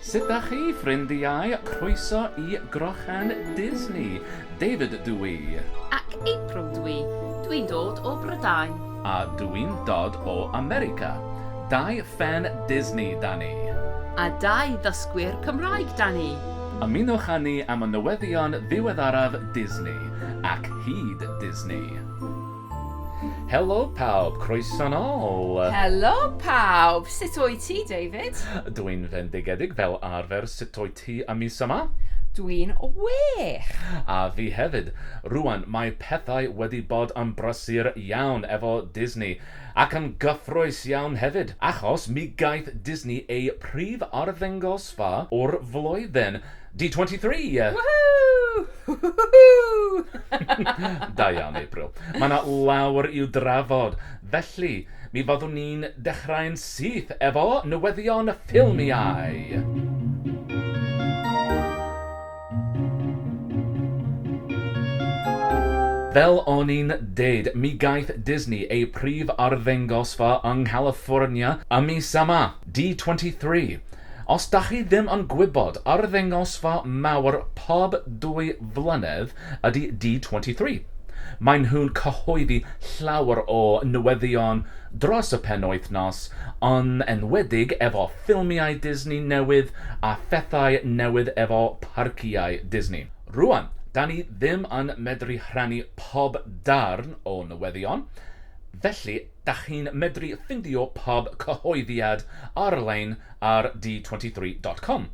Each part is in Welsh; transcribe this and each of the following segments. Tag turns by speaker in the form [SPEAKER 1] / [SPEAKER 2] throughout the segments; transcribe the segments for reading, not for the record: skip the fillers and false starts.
[SPEAKER 1] Sut da chi, ffrindiau? Croeso I Grochan Disney. David dwi I.
[SPEAKER 2] Ac April dwi. Dwi'n dod o Brydain.
[SPEAKER 1] A dwi'n dod o America. Dau ffen Disney da ni.
[SPEAKER 2] A dau ddysgwyr Cymraeg da ni.
[SPEAKER 1] Ymunwch â ni am y newyddion ddiweddaraf Disney ac hyd Disney. Helo pawb, croeso nôl.
[SPEAKER 2] Helo pawb, sut o'i ti, David?
[SPEAKER 1] Dwi'n fendigedig fel arfer, sut o'i ti am mis yma?
[SPEAKER 2] Dwi'n wych.
[SPEAKER 1] A fi hefyd. Rwan, mae pethau wedi bod yn brysur iawn efo Disney ac yn gyffrous iawn hefyd, achos mi gaeth Disney ei prif arddangosfa o'r flwyddyn, D23.
[SPEAKER 2] Woohoo!
[SPEAKER 1] Da iawn, April. Mae yna lawer i'w drafod, felly mi fyddwn ni'n dechrau'n syth efo newyddion ffilmiau. Fel o'n i'n deud, mi gaeth Disney ei prif arddangosfa yng Nghaliffornia ym mis yma, D23. Os da chi ddim yn gwybod, arddangosfa mawr pob 2 flynedd ydy D23. Maen nhw'n cyhoeddi llawer o newyddion dros y penwythnos, yn enwedig efo ffilmiau Disney newydd a phethau newydd efo parciau Disney. Rwan, da ni ddim yn medru rhannu pob darn o newyddion, felly da chi'n medru ffindio pob cyhoeddiad ar-lein ar D23.com.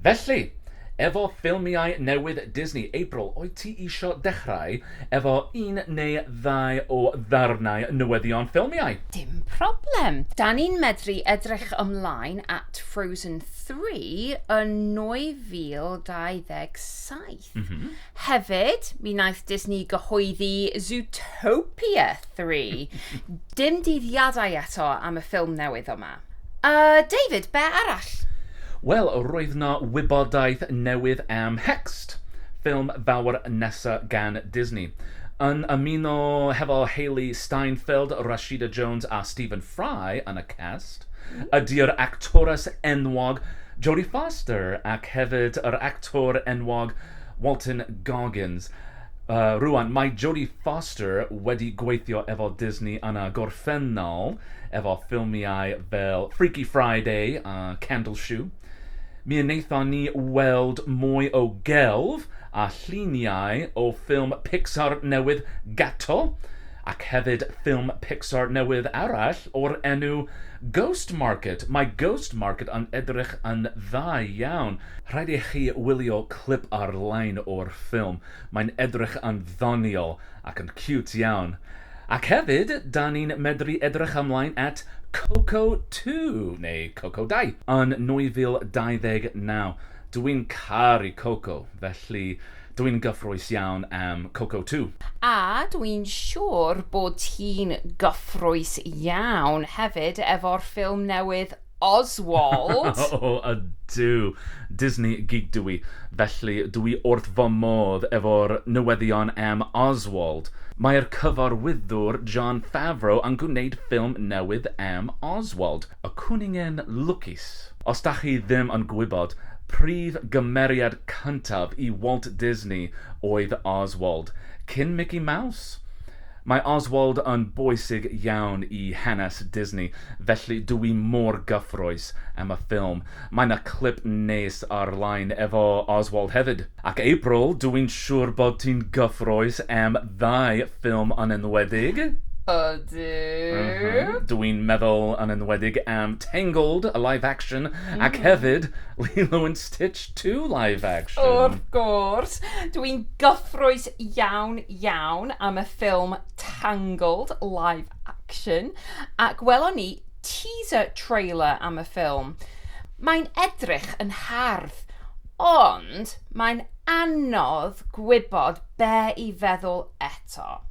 [SPEAKER 1] Felly, efo ffilmiau newydd Disney, April, oed ti isio dechrau efo 1 neu 2 o ddarnau newyddion ffilmiau?
[SPEAKER 2] Dim problem. Da ni'n medru edrych ymlaen at Frozen 3 yn 2027. Hefyd, mi wnaeth Disney gyhoeddi Zootopia 3. Dim dyddiadau eto am y ffilm newydd yma. David, be arall?
[SPEAKER 1] Wel, roedd na wybodaeth newydd am Hext, ffilm fawr nesa gan Disney. Yn ymuno hefo Hayley Steinfeld, Rashida Jones a Stephen Fry yn y cast, ydy'r actores enwog Jodie Foster ac hefyd yr actor enwog Walton Goggins. Rwan, mae Jodie Foster wedi gweithio efo Disney yn y gorffennol efo ffilmiau fel Freaky Friday a Candle Shoe. Mi wnaethon ni weld mwy o gelf a lluniau o ffilm Pixar newydd Gato, ac hefyd ffilm Pixar newydd arall o'r enw Ghost Market. Mae Ghost Market yn edrych yn dda iawn. Rhaid i chi wylio clip ar-lein o'r ffilm. Mae'n edrych yn ddoniol ac yn cute iawn. Ac hefyd, da ni'n medru edrych ymlaen at Coco 2, neu Coco 2, yn 2029. Dwi'n caru Coco, felly dwi'n gyffrous iawn am Coco 2.
[SPEAKER 2] A dwi'n siŵr bod ti'n gyffrous iawn hefyd efo'r ffilm newydd Oswald.
[SPEAKER 1] Ydw. Disney geek dwi, felly dwi wrth fy modd efo'r newyddion am Oswald. Mae'r cyfarwyddwr Jon Favreau yn gwneud ffilm newydd am Oswald, y cwningen lwcus. Os da chi ddim yn gwybod, prif gymeriad cyntaf i Walt Disney oedd Oswald, cyn Mickey Mouse. Mae Oswald yn bwysig iawn i hanes Disney, felly dwi mor gyffrous am y ffilm. Mae yna clip nes ar-lein efo Oswald hefyd. Ac April, dwi'n siŵr bod ti'n gyffrous am 2 ffilm yn enwedig.
[SPEAKER 2] Ydw.
[SPEAKER 1] Dwi'n meddwl yn enwedig am Tangled, a live action, ac hefyd Lilo and Stitch 2 live action.
[SPEAKER 2] Wrth gwrs, dwi'n gyffrous iawn am y ffilm Tangled live action, ac welon ni teaser trailer am y ffilm. Mae'n edrych yn hardd, ond mae'n anodd gwybod be i feddwl eto.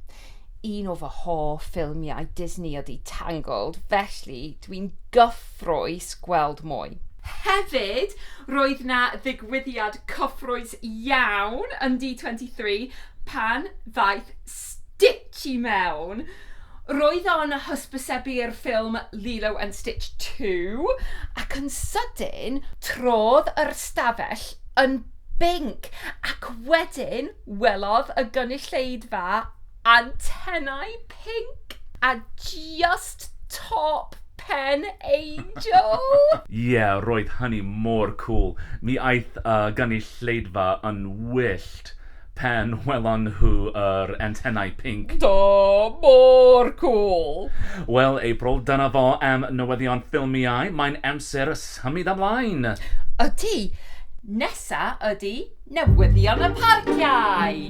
[SPEAKER 2] Un o fy hoff ffilmiau Disney ydy Tangled, felly dwi'n gyffrous gweld mwy. Hefyd, roedd na ddigwyddiad cyffrous iawn yn D23 pan ddaeth Stitch i mewn. Roedd o'n hysbysebu'r ffilm Lilo and Stitch 2 ac yn sydyn trodd yr stafell yn binc ac wedyn welodd y gynulleidfa antennau pink a just top pen angel.
[SPEAKER 1] Yeah, roedd hynny mor cool. Mi aeth gynulleidfa yn wyllt pen welon nhw yr antennau pink.
[SPEAKER 2] Do, mor cool.
[SPEAKER 1] Wel, April, dyna fo am newyddion ffilmiau. Mae'n amser symud ymlaen.
[SPEAKER 2] Ydy, nesa ydy newyddion y parciau.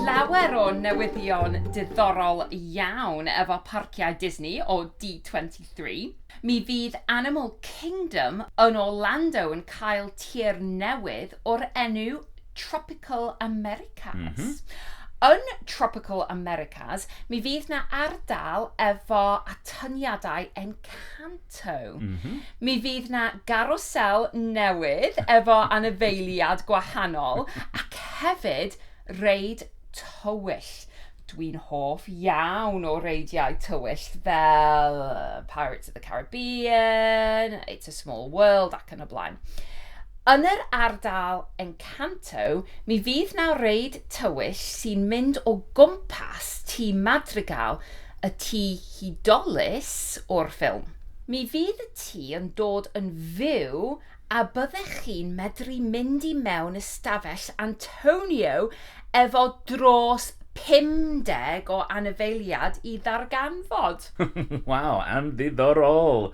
[SPEAKER 2] Llawer o newyddion diddorol iawn efo parciau Disney o D23. Mi fydd Animal Kingdom yn Orlando yn cael tir newydd o'r enw Tropical Americas. Yn Tropical Americas, mi fydd na ardal efo atyniadau Encanto. Mi fydd na garosel newydd efo anifeiliad gwahanol ac hefyd reid tywyll. Dwi'n hoff iawn o reidiau tywyll fel Pirates of the Caribbean, It's a Small World ac yn y blaen. Yn yr ardal Encanto, mi fydd na reid tywyll sy'n mynd o gwmpas tŷ madrigal, y tŷ hudolus o'r ffilm. Mi fydd y tŷ yn dod yn fyw a byddech chi'n medru mynd i mewn ystafell Antonio efo dros 50 o anifeiliad i Darganfod.
[SPEAKER 1] Waw, am ddiddorol.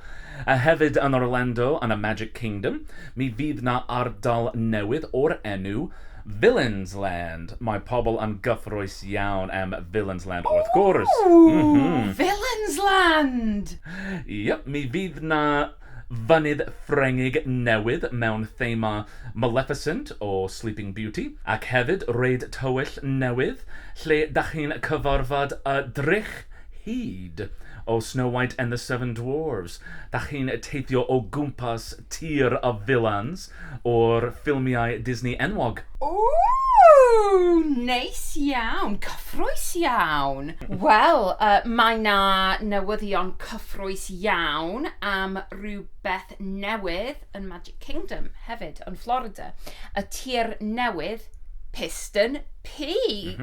[SPEAKER 1] A hefyd yn Orlando, yn y Magic Kingdom, mi fydd na ardal newydd o'r enw Villains Land. Mae pobl yn gyffrous iawn am Villains Land wrth gwrs.
[SPEAKER 2] Villains Land!
[SPEAKER 1] Yep, mi fydd na fynydd Frengig newydd mewn thema Maleficent o Sleeping Beauty, ac hefyd reid tywyll newydd lle dach chi'n cyfarfod y drych hyd o Snow White and the Seven Dwarfs. Dach chi'n teithio o gwmpas tir y vilans o'r ffilmiau Disney enwog.
[SPEAKER 2] Ooh, neis iawn, cyffrous iawn. Wel, mae na newyddion cyffrous iawn am rhywbeth newydd yn Magic Kingdom hefyd, yn Florida. Y tir newydd, Piston Peak.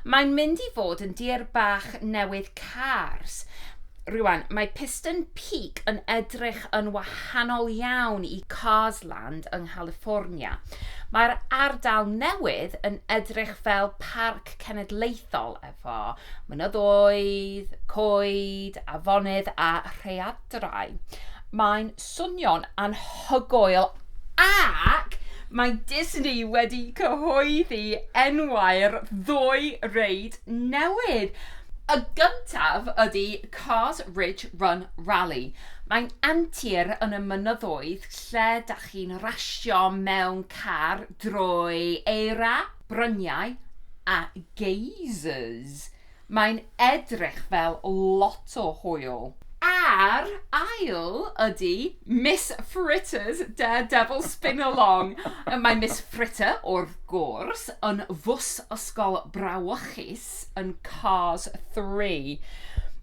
[SPEAKER 2] Mae'n mynd i fod yn dir bach newydd cars. Rwan, mae Piston Peak yn edrych yn wahanol iawn i Cars Land yng Nghaliffornia. Mae'r ardal newydd yn edrych fel parc cenedlaethol efo mynyddoedd, coed, afonydd a rhaeadrau. Mae'n swnio'n anhygoel ac mae Disney wedi cyhoeddi enwau'r ddwy reid newydd. Y gyntaf ydy Cars Ridge Run Rally. Mae'n antur yn y mynyddoedd lle dach chi'n rasio mewn car drwy eira, bryniau a geysers. Mae'n edrych fel lot o hwyl. A'r ail ydy Miss Fritters Daredevil Spin-Along. Mae Miss Fritter o'r gwrs yn fws ysgol brawychus yn Cars 3.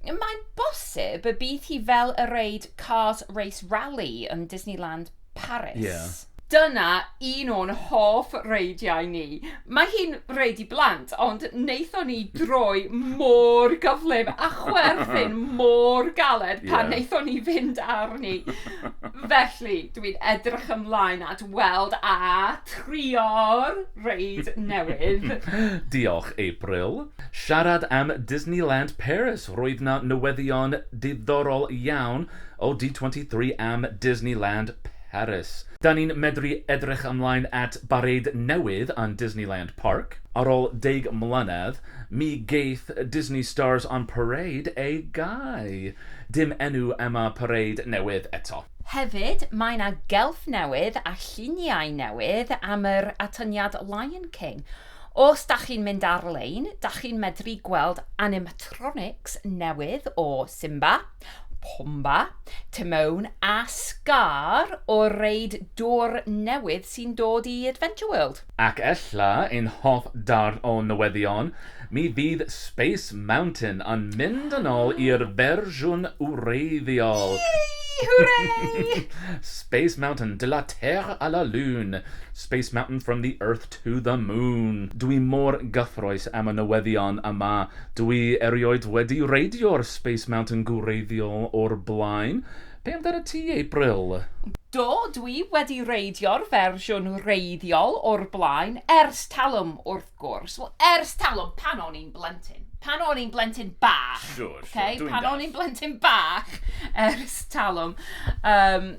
[SPEAKER 2] Mae'n bosib y bydd hi fel y reid Cars Race Rally yn Disneyland Paris.
[SPEAKER 1] Yeah.
[SPEAKER 2] Dyna un o'n hoff reidiau ni. Mae hi'n reid i blant, ond wnaethon ni droi mor gyflym a chwerthin mor galed pan wnaethon ni fynd arni. Felly, dwi'n edrych ymlaen at weld a trio'r reid newydd.
[SPEAKER 1] Diolch, April. Siarad am Disneyland Paris. Roedd na newyddion diddorol iawn o D23 am Disneyland Paris. Da ni'n medru edrych ymlaen at bareid newydd yn Disneyland Park. Ar ôl 10 mlynedd, mi geith Disney Stars on Parade ei gau. Dim enw am y pareid newydd eto.
[SPEAKER 2] Hefyd, mae yna gelf newydd a lluniau newydd am yr atyniad Lion King. Os dach chi'n mynd ar-lein, dach chi'n medru gweld animatronics newydd o Simba, Pomba, Timon a Scar o reid dŵr newydd sy'n dod i Adventure World.
[SPEAKER 1] Ac ella, ein hoff darn o newyddion, mi fydd Space Mountain yn mynd yn ôl i'r fersiwn wreiddiol.
[SPEAKER 2] Hooray!
[SPEAKER 1] Space Mountain, de la Terre à la Lune. Space Mountain from the Earth to the Moon. Dwi mor gyffroes am y newyddion yma. Dwi erioed wedi reidio'r Space Mountain gwreiddiol o'r blaen. Be amdano ti, April?
[SPEAKER 2] Do, dwi wedi reidio'r fersiwn reiddiol o'r blaen ers talwm wrth gwrs. Wel, ers talwm pan o'n i'n blentyn. Pan o'n i'n blentyn bach.
[SPEAKER 1] Sure,
[SPEAKER 2] Okay?
[SPEAKER 1] dwi'n
[SPEAKER 2] Pan
[SPEAKER 1] deall.
[SPEAKER 2] o'n i'n blentyn bach ers talwm.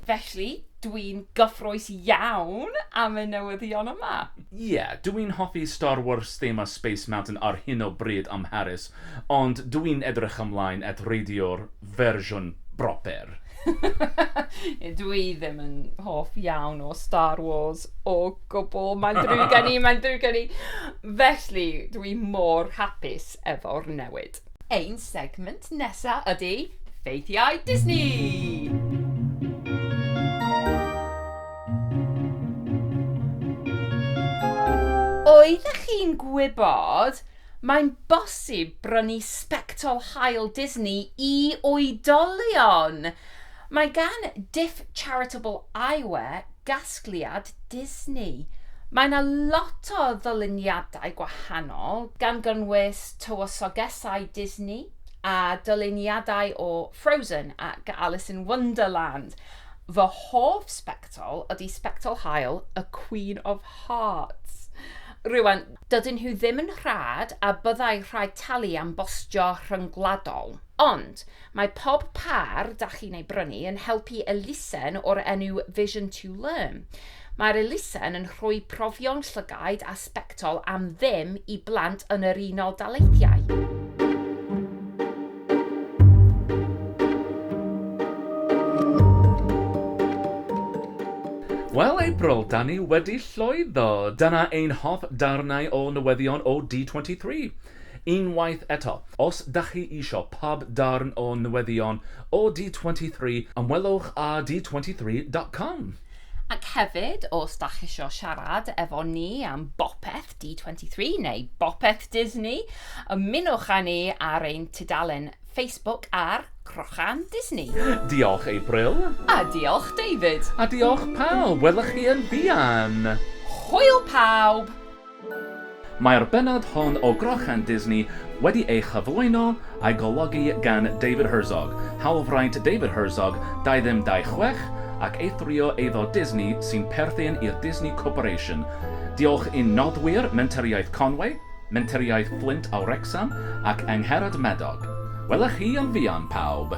[SPEAKER 2] Felly, dwi'n gyffroes iawn am y newyddion yma.
[SPEAKER 1] Dwi'n hoffi Star Wars thema Space Mountain ar hyn o bryd am Harris, ond dwi'n edrych ymlaen at reidio'r fersiwn proper.
[SPEAKER 2] Dwi ddim yn hoff iawn o Star Wars o gwbl. Mae'n drwg gen i. Felly, dwi mor hapus efo'r newid. Ein segment nesa ydy Ffeithiau Disney! Oeddech chi'n gwybod mae'n bosib brynu sbectol haul Disney i oedolion? Mae gan Diff Charitable Eyewear gasgliad Disney. Mae yna lot o ddyluniadau gwahanol gan gynnwys tywysogesau Disney a dyluniadau o Frozen ac Alice in Wonderland. Fy hoff sbectol ydy sbectol haul y Queen of Hearts. Rwy'n, dydyn nhw ddim yn rhad a byddai rhaid talu am bostio rhyngwladol. Ond, mae pob par dach chi'n ei brynu yn helpu Elusen o'r enw Vision to Learn. Mae'r Elusen yn rhoi profion llygaid a sbectol am ddim i blant yn yr Unol Daleithiau.
[SPEAKER 1] Wel, April, da ni wedi llwyddo. Dyna ein hoff darnau o newyddion o D23. Unwaith eto, os dach chi isio pob darn o newyddion o D23, ymwelwch a d23.com.
[SPEAKER 2] Ac hefyd, os dach chi isio siarad efo ni am bopeth D23 neu bopeth Disney, ymunwch â ni ar ein tudalen Facebook ar Crochan Disney.
[SPEAKER 1] Diolch, April.
[SPEAKER 2] A diolch, David.
[SPEAKER 1] A diolch pawb, welwch chi yn fuan.
[SPEAKER 2] Hwyl pawb!
[SPEAKER 1] Mae'r bennod hon o Crochan Disney wedi ei chyflwyno a'i golygu gan David Herzog, hawlfraint David Herzog, 2026, ac eithrio eiddo Disney sy'n perthyn i'r Disney Corporation. Diolch i'n noddwyr Menteriaeth Conway, Menteriaeth Flint o Wrexham ac Angharad Medog. Welwch chi yn fuan pawb.